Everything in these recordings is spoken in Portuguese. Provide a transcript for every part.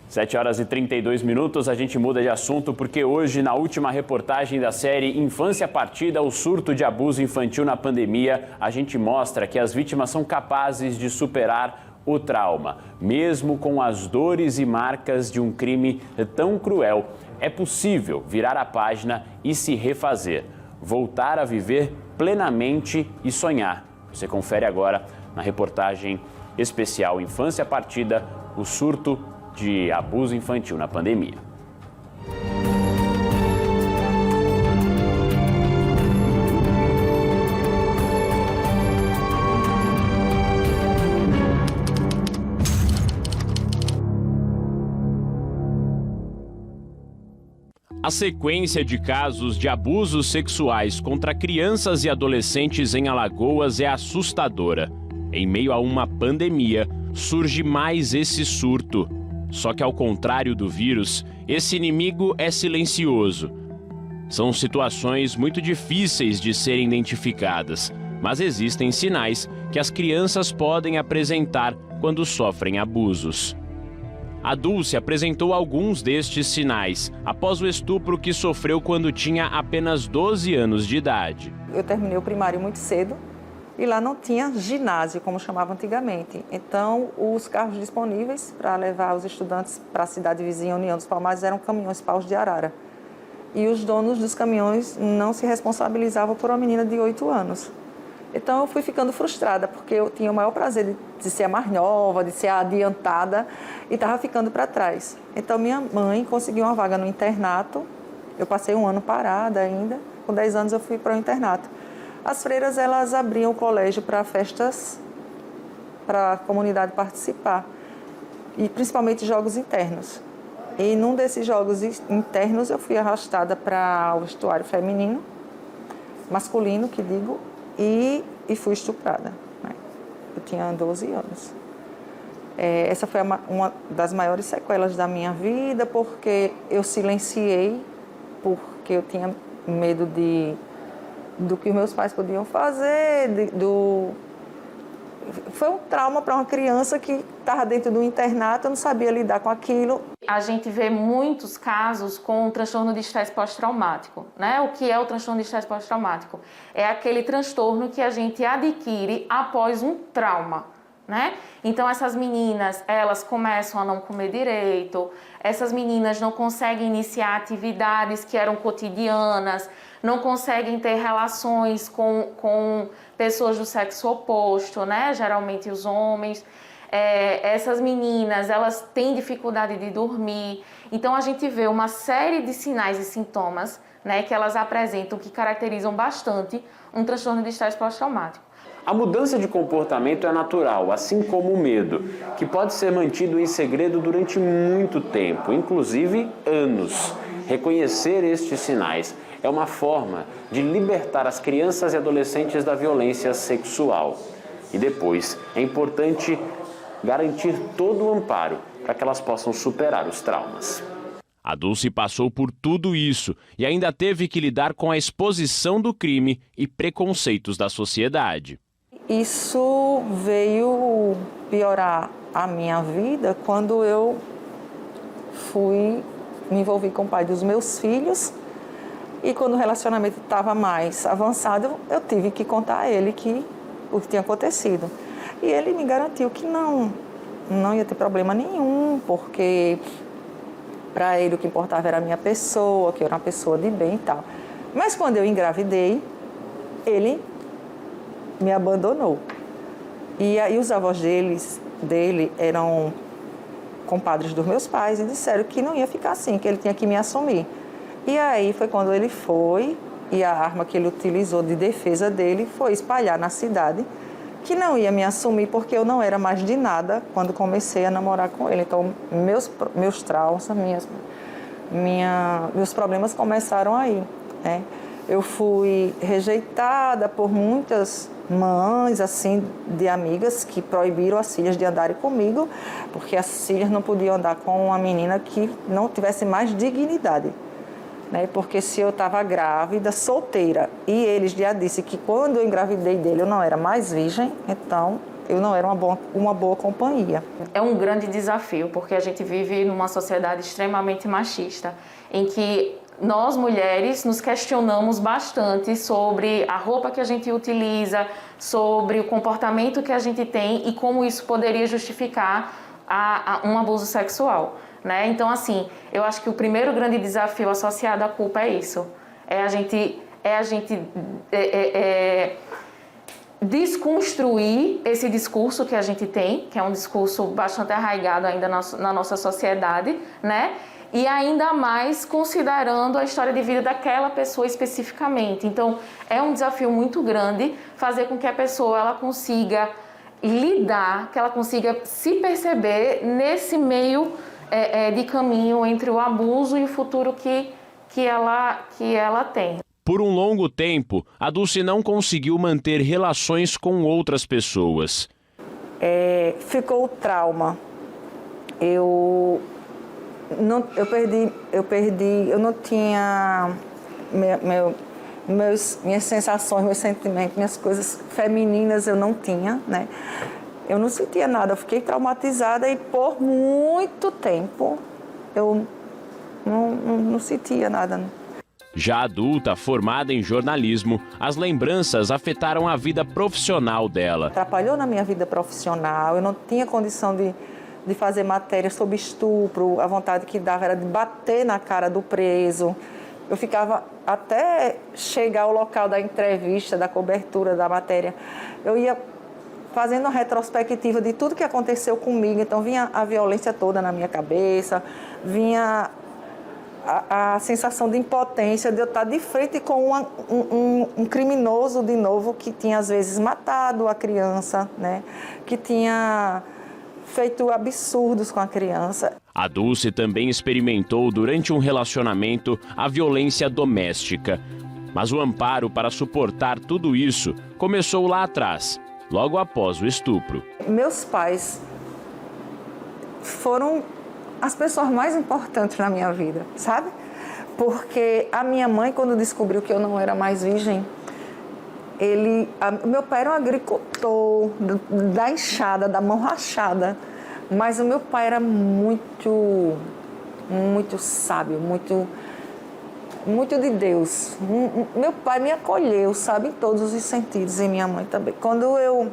7h32, a gente muda de assunto porque hoje, na última reportagem da série Infância Partida, o surto de abuso infantil na pandemia, a gente mostra que as vítimas são capazes de superar o trauma, mesmo com as dores e marcas de um crime tão cruel. É possível virar a página e se refazer, voltar a viver plenamente e sonhar. Você confere agora na reportagem especial Infância Partida, o surto de abuso infantil na pandemia. A sequência de casos de abusos sexuais contra crianças e adolescentes em Alagoas é assustadora. Em meio a uma pandemia, surge mais esse surto. Só que, ao contrário do vírus, esse inimigo é silencioso. São situações muito difíceis de serem identificadas, mas existem sinais que as crianças podem apresentar quando sofrem abusos. A Dulce apresentou alguns destes sinais após o estupro que sofreu quando tinha apenas 12 anos de idade. Eu terminei o primário muito cedo. E lá não tinha ginásio, como chamava antigamente. Então, os carros disponíveis para levar os estudantes para a cidade vizinha União dos Palmares eram caminhões Paus de Arara. E os donos dos caminhões não se responsabilizavam por uma menina de 8 anos. Então, eu fui ficando frustrada, porque eu tinha o maior prazer de ser a mais nova, de ser a adiantada, e estava ficando para trás. Então, minha mãe conseguiu uma vaga no internato. Eu passei um ano parada ainda. Com 10 anos, eu fui para o internato. As freiras, elas abriam o colégio para festas, para a comunidade participar, e principalmente jogos internos. E num desses jogos internos eu fui arrastada para o vestuário feminino, masculino, que digo, e fui estuprada, né? Eu tinha 12 anos. Essa foi uma das maiores sequelas da minha vida, porque eu silenciei, porque eu tinha medo do que meus pais podiam fazer, Foi um trauma para uma criança que estava dentro do internato, eu não sabia lidar com aquilo. A gente vê muitos casos com transtorno de estresse pós-traumático, né? O que é o transtorno de estresse pós-traumático? É aquele transtorno que a gente adquire após um trauma, né? Então essas meninas, elas começam a não comer direito, essas meninas não conseguem iniciar atividades que eram cotidianas, não conseguem ter relações com pessoas do sexo oposto, né? Geralmente os homens. Essas meninas, elas têm dificuldade de dormir. Então a gente vê uma série de sinais e sintomas, né, que elas apresentam, que caracterizam bastante um transtorno de estresse pós-traumático. A mudança de comportamento é natural, assim como o medo, que pode ser mantido em segredo durante muito tempo, inclusive anos. Reconhecer estes sinais é uma forma de libertar as crianças e adolescentes da violência sexual. E depois, é importante garantir todo o amparo para que elas possam superar os traumas. A Dulce passou por tudo isso e ainda teve que lidar com a exposição do crime e preconceitos da sociedade. Isso veio piorar a minha vida quando eu me envolvi com o pai dos meus filhos. E quando o relacionamento estava mais avançado, eu tive que contar a ele o que tinha acontecido. E ele me garantiu que não ia ter problema nenhum, porque para ele o que importava era a minha pessoa, que eu era uma pessoa de bem e tal. Mas quando eu engravidei, ele me abandonou. E aí os avós dele eram compadres dos meus pais e disseram que não ia ficar assim, que ele tinha que me assumir. E aí foi quando ele foi, e a arma que ele utilizou de defesa dele foi espalhar na cidade que não ia me assumir porque eu não era mais de nada quando comecei a namorar com ele. Então, meus traumas, meus problemas começaram aí, né? Eu fui rejeitada por muitas mães, assim, de amigas que proibiram as filhas de andarem comigo, porque as filhas não podiam andar com uma menina que não tivesse mais dignidade, né? Porque se eu estava grávida, solteira, e eles já disseram que quando eu engravidei dele eu não era mais virgem, então eu não era uma boa companhia. É um grande desafio, porque a gente vive numa sociedade extremamente machista, em que nós, mulheres, nos questionamos bastante sobre a roupa que a gente utiliza, sobre o comportamento que a gente tem e como isso poderia justificar um abuso sexual, né? Então, assim, eu acho que o primeiro grande desafio associado à culpa é isso. É a gente desconstruir esse discurso que a gente tem, que é um discurso bastante arraigado ainda na nossa sociedade, né? E ainda mais considerando a história de vida daquela pessoa especificamente. Então, é um desafio muito grande fazer com que a pessoa ela consiga lidar, que ela consiga se perceber nesse meio de caminho entre o abuso e o futuro que ela tem. Por um longo tempo, a Dulce não conseguiu manter relações com outras pessoas. Ficou o trauma. Eu não tinha minhas sensações, meus sentimentos, minhas coisas femininas eu não tinha, né? Eu não sentia nada, eu fiquei traumatizada e por muito tempo eu não sentia nada. Já adulta, formada em jornalismo, as lembranças afetaram a vida profissional dela. Atrapalhou na minha vida profissional, eu não tinha condição de fazer matéria sobre estupro, a vontade que dava era de bater na cara do preso. Eu ficava até chegar ao local da entrevista, da cobertura da matéria. Eu ia fazendo uma retrospectiva de tudo que aconteceu comigo, então vinha a violência toda na minha cabeça, vinha a sensação de impotência de eu estar de frente com um criminoso de novo que tinha às vezes matado a criança, né? Que tinha feito absurdos com a criança. A Dulce também experimentou durante um relacionamento a violência doméstica. Mas o amparo para suportar tudo isso começou lá atrás, logo após o estupro. Meus pais foram as pessoas mais importantes na minha vida, sabe? Porque a minha mãe, quando descobriu que eu não era mais virgem, meu pai era um agricultor da enxada, da mão rachada, mas o meu pai era muito sábio, muito de Deus. Meu pai me acolheu, sabe, em todos os sentidos, e minha mãe também. Quando eu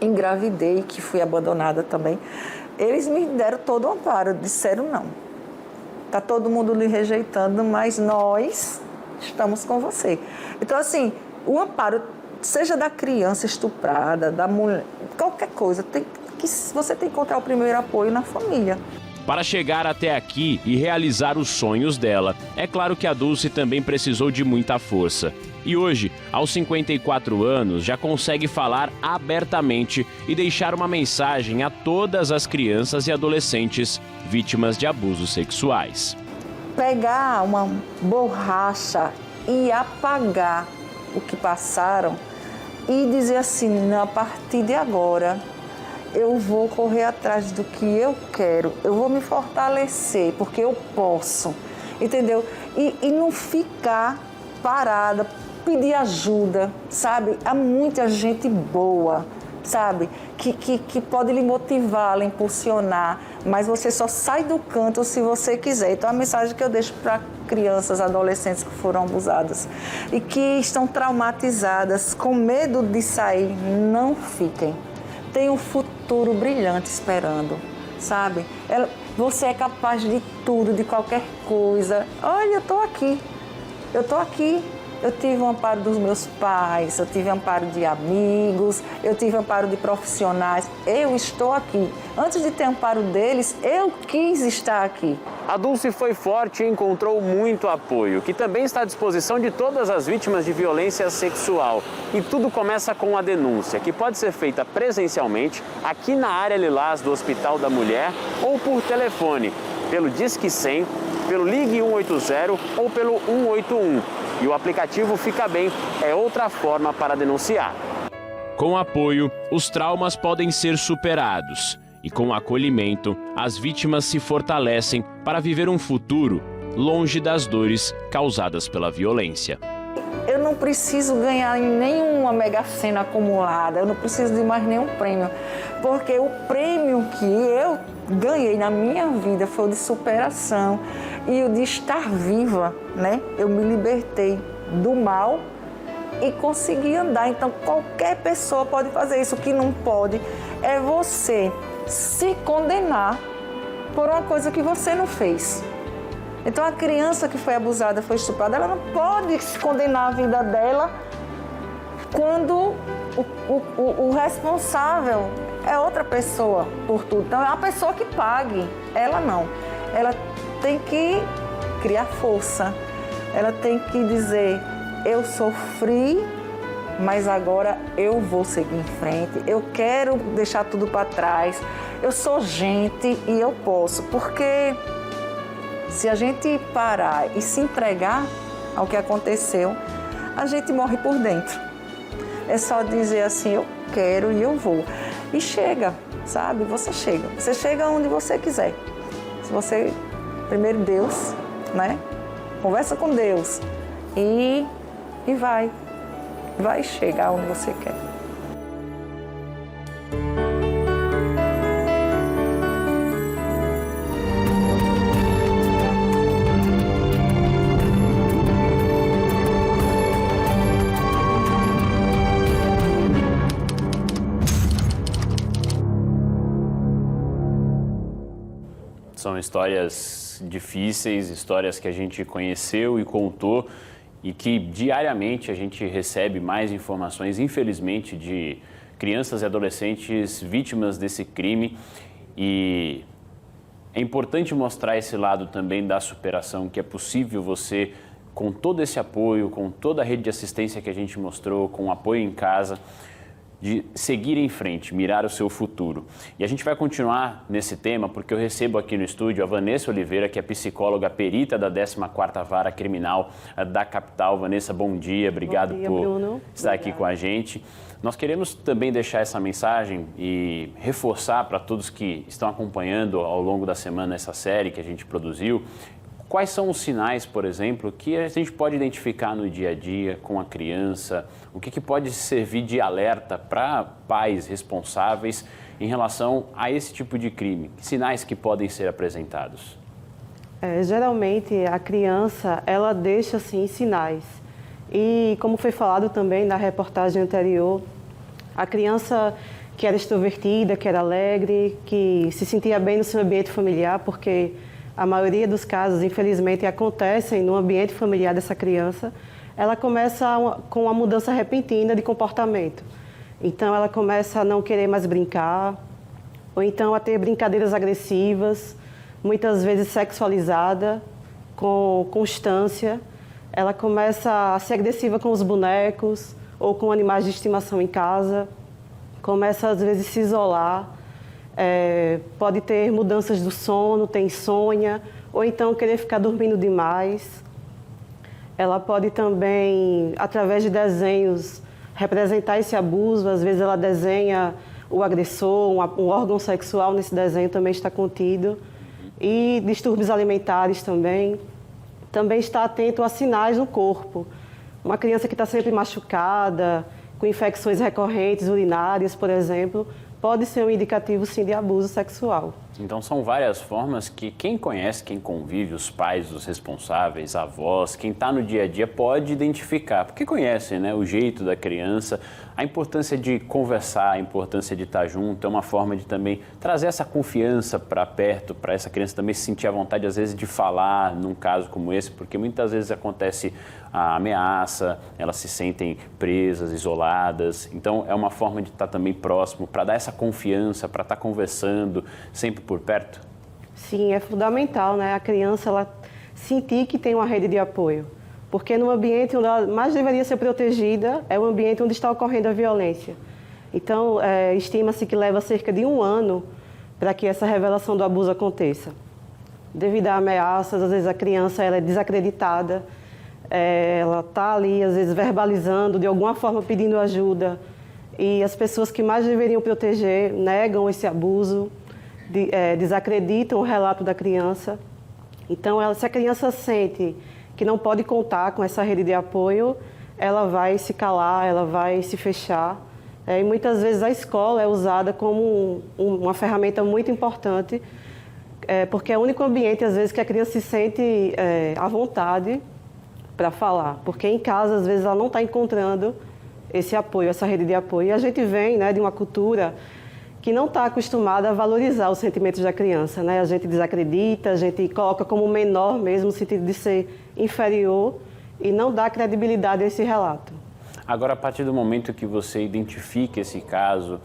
engravidei, que fui abandonada também, eles me deram todo o amparo, disseram não. Está todo mundo lhe rejeitando, mas nós estamos com você. Então, assim, o amparo, seja da criança estuprada, da mulher, qualquer coisa, você tem que encontrar o primeiro apoio na família. Para chegar até aqui e realizar os sonhos dela, é claro que a Dulce também precisou de muita força. E hoje, aos 54 anos, já consegue falar abertamente e deixar uma mensagem a todas as crianças e adolescentes vítimas de abusos sexuais. Pegar uma borracha e apagar o que passaram e dizer assim, não, a partir de agora eu vou correr atrás do que eu quero, eu vou me fortalecer porque eu posso, entendeu? E não ficar parada, pedir ajuda, sabe? Há muita gente boa, sabe? Que pode lhe motivar, lhe impulsionar, mas você só sai do canto se você quiser. Então a mensagem que eu deixo para crianças, adolescentes que foram abusadas e que estão traumatizadas, com medo de sair, não fiquem. Tem um futuro brilhante esperando, sabe? Você é capaz de tudo, de qualquer coisa. Olha, eu estou aqui. Eu tive o amparo dos meus pais, eu tive amparo de amigos, eu tive amparo de profissionais. Eu estou aqui. Antes de ter amparo deles, eu quis estar aqui. A Dulce foi forte e encontrou muito apoio, que também está à disposição de todas as vítimas de violência sexual. E tudo começa com a denúncia, que pode ser feita presencialmente aqui na área Lilás do Hospital da Mulher ou por telefone, pelo Disque 100, pelo Ligue 180 ou pelo 181. E o aplicativo Fica Bem é outra forma para denunciar. Com apoio, os traumas podem ser superados. E com acolhimento, as vítimas se fortalecem para viver um futuro longe das dores causadas pela violência. eu não preciso ganhar nenhuma Mega Sena acumulada, eu não preciso de mais nenhum prêmio, porque o prêmio que eu ganhei na minha vida foi o de superação e o de estar viva, né? Eu me libertei do mal e consegui andar. Então, qualquer pessoa pode fazer isso. O que não pode é você se condenar por uma coisa que você não fez. Então, a criança que foi abusada, foi estuprada, ela não pode se condenar a vida dela quando o responsável é outra pessoa por tudo. Então, é a pessoa que pague, ela não. Ela tem que criar força, ela tem que dizer, eu sofri, mas agora eu vou seguir em frente, eu quero deixar tudo para trás, eu sou gente e eu posso, porque se a gente parar e se entregar ao que aconteceu, a gente morre por dentro. É só dizer assim, eu quero e eu vou. E chega, sabe? Você chega onde você quiser. Se você, primeiro Deus, né? Conversa com Deus e vai chegar onde você quer. São histórias difíceis, histórias que a gente conheceu e contou e que diariamente a gente recebe mais informações, infelizmente, de crianças e adolescentes vítimas desse crime. E é importante mostrar esse lado também da superação, que é possível você, com todo esse apoio, com toda a rede de assistência que a gente mostrou, com o apoio em casa, de seguir em frente, mirar o seu futuro. E a gente vai continuar nesse tema porque eu recebo aqui no estúdio a Vanessa Oliveira, que é psicóloga perita da 14ª Vara Criminal da capital. Vanessa, bom dia, obrigado por Bruno. estar aqui com a gente. Nós queremos também deixar essa mensagem e reforçar para todos que estão acompanhando ao longo da semana essa série que a gente produziu. Quais são os sinais, por exemplo, que a gente pode identificar no dia a dia com a criança? O que pode servir de alerta para pais responsáveis em relação a esse tipo de crime? Que sinais que podem ser apresentados? Geralmente, a criança, ela deixa, sim, sinais. E, como foi falado também na reportagem anterior, a criança que era extrovertida, que era alegre, que se sentia bem no seu ambiente familiar, porque a maioria dos casos, infelizmente, acontecem no ambiente familiar dessa criança, ela começa com uma mudança repentina de comportamento. Então, ela começa a não querer mais brincar, ou então a ter brincadeiras agressivas, muitas vezes sexualizada, com constância. Ela começa a ser agressiva com os bonecos ou com animais de estimação em casa, começa, às vezes, a se isolar. Pode ter mudanças do sono, ter insônia, ou então querer ficar dormindo demais. Ela pode também, através de desenhos, representar esse abuso. Às vezes ela desenha o agressor, um órgão sexual nesse desenho também está contido. E distúrbios alimentares também. Também está atento a sinais no corpo. Uma criança que está sempre machucada, com infecções recorrentes urinárias, por exemplo, pode ser um indicativo, sim, de abuso sexual. Então, são várias formas que quem conhece, quem convive, os pais, os responsáveis, avós, quem está no dia a dia pode identificar, porque conhecem, né, o jeito da criança, a importância de conversar, a importância de estar junto, é uma forma de também trazer essa confiança para perto, para essa criança também se sentir à vontade, às vezes, de falar num caso como esse, porque muitas vezes acontece a ameaça, elas se sentem presas, isoladas. Então, é uma forma de estar também próximo, para dar essa confiança, para estar conversando sempre por perto? Sim, é fundamental, né? A criança ela sentir que tem uma rede de apoio. Porque no ambiente onde ela mais deveria ser protegida é o ambiente onde está ocorrendo a violência. Então, estima-se que leva cerca de 1 ano para que essa revelação do abuso aconteça. Devido a ameaças, às vezes a criança ela é desacreditada, ela está ali, às vezes, verbalizando, de alguma forma pedindo ajuda, e as pessoas que mais deveriam proteger negam esse abuso, desacreditam o relato da criança. Então, se a criança sente que não pode contar com essa rede de apoio, ela vai se calar, ela vai se fechar. E muitas vezes a escola é usada como uma ferramenta muito importante, porque é o único ambiente, às vezes, que a criança se sente à vontade para falar. Porque em casa, às vezes, ela não está encontrando esse apoio, essa rede de apoio. E a gente vem, né, de uma cultura que não está acostumada a valorizar os sentimentos da criança, né? A gente desacredita, a gente coloca como menor mesmo, no sentido de ser inferior, e não dá credibilidade a esse relato. Agora, a partir do momento que você identifica esse caso,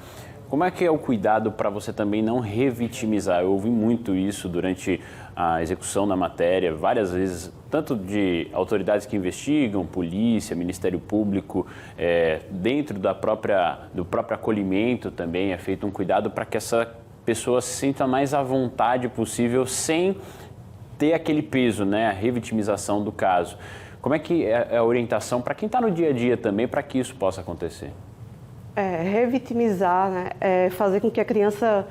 como é que é o cuidado para você também não revitimizar? Eu ouvi muito isso durante a execução da matéria, várias vezes, tanto de autoridades que investigam, polícia, Ministério Público, dentro do próprio acolhimento também é feito um cuidado para que essa pessoa se sinta mais à vontade possível, sem ter aquele peso, né, a revitimização do caso. Como é que é a orientação para quem está no dia a dia também para que isso possa acontecer? Revitimizar, né, fazer com que a criança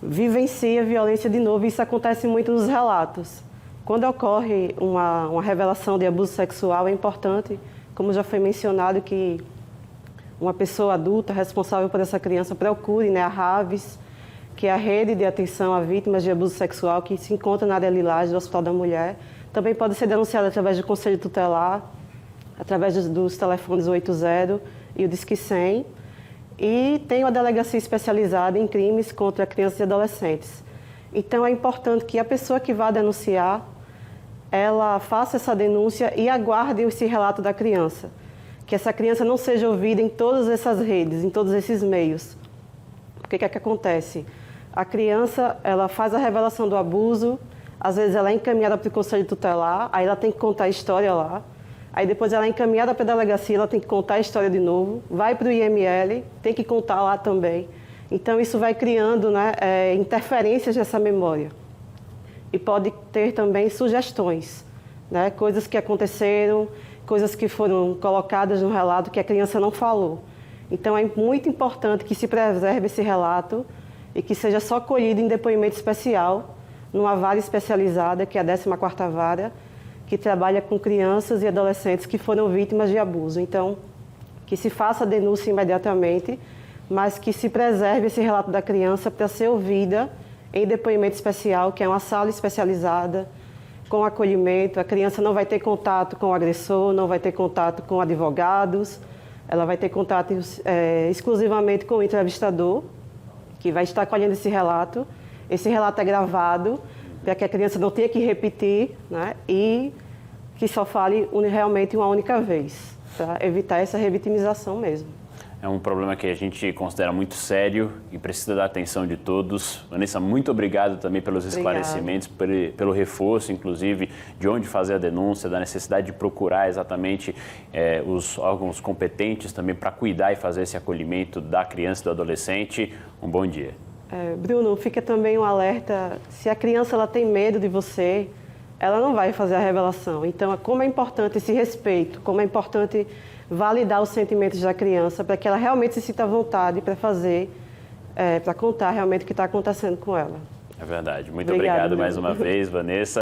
vivencie a violência de novo. Isso acontece muito nos relatos. Quando ocorre uma revelação de abuso sexual, é importante, como já foi mencionado, que uma pessoa adulta responsável por essa criança procure, né, a RAVES, que é a Rede de Atenção a Vítimas de Abuso Sexual, que se encontra na área Lilás do Hospital da Mulher. Também pode ser denunciada através do Conselho Tutelar, através dos telefones 80 e o Disque 100. E tem uma delegacia especializada em crimes contra crianças e adolescentes. Então, é importante que a pessoa que vá denunciar, ela faça essa denúncia e aguarde esse relato da criança. Que essa criança não seja ouvida em todas essas redes, em todos esses meios. Porque o que é que acontece? A criança, ela faz a revelação do abuso, às vezes ela é encaminhada para o Conselho Tutelar, aí ela tem que contar a história lá. Aí depois ela é encaminhada para a delegacia, ela tem que contar a história de novo, vai para o IML, tem que contar lá também. Então isso vai criando, né, interferências nessa memória. E pode ter também sugestões, né, coisas que aconteceram, coisas que foram colocadas no relato que a criança não falou. Então é muito importante que se preserve esse relato e que seja só colhido em depoimento especial, numa vara especializada, que é a 14ª Vara, que trabalha com crianças e adolescentes que foram vítimas de abuso. Então, que se faça a denúncia imediatamente, mas que se preserve esse relato da criança para ser ouvida em depoimento especial, que é uma sala especializada, com acolhimento. A criança não vai ter contato com o agressor, não vai ter contato com advogados, ela vai ter contato exclusivamente com o entrevistador, que vai estar colhendo esse relato. Esse relato é gravado, para que a criança não tenha que repetir, né, e que só fale realmente uma única vez, para evitar essa revitimização mesmo. É um problema que a gente considera muito sério e precisa da atenção de todos. Vanessa, muito obrigado também pelos esclarecimentos, pelo reforço, inclusive, de onde fazer a denúncia, da necessidade de procurar exatamente os órgãos competentes também para cuidar e fazer esse acolhimento da criança e do adolescente. Um bom dia. Bruno, fica também um alerta, se a criança ela tem medo de você, ela não vai fazer a revelação. Então, como é importante esse respeito, como é importante validar os sentimentos da criança para que ela realmente se sinta à vontade para fazer, para contar realmente o que está acontecendo com ela. É verdade. Muito obrigado mais uma vez, Vanessa.